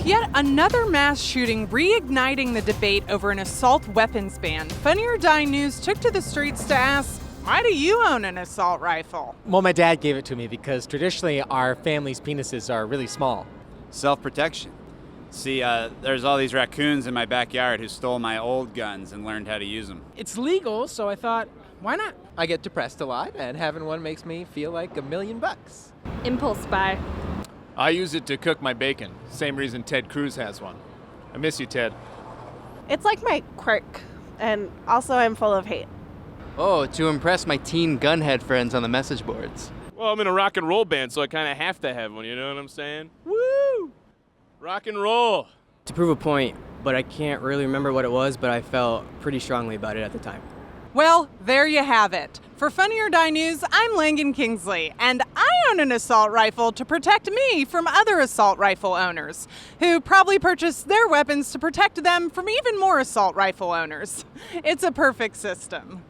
With yet another mass shooting reigniting the debate over an assault weapons ban, Funny or Die News took to the streets to ask, why do you own an assault rifle? Well, my dad gave it to me because traditionally our family's penises are really small. Self-protection. See, there's all these raccoons in my backyard who stole my old guns and learned how to use them. It's legal, so I thought, why not? I get depressed a lot, and having one makes me feel like $1,000,000. Impulse buy. I use it to cook my bacon. Same reason Ted Cruz has one. I miss you, Ted. It's like my quirk, and also I'm full of hate. Oh, to impress my teen gunhead friends on the message boards. Well, I'm in a rock and roll band, so I kind of have to have one, you know what I'm saying? Woo! Rock and roll! To prove a point, but I can't really remember what it was, but I felt pretty strongly about it at the time. Well, there you have it. For Funny or Die News, I'm Langan Kingsley, and I own an assault rifle to protect me from other assault rifle owners, who probably purchased their weapons to protect them from even more assault rifle owners. It's a perfect system.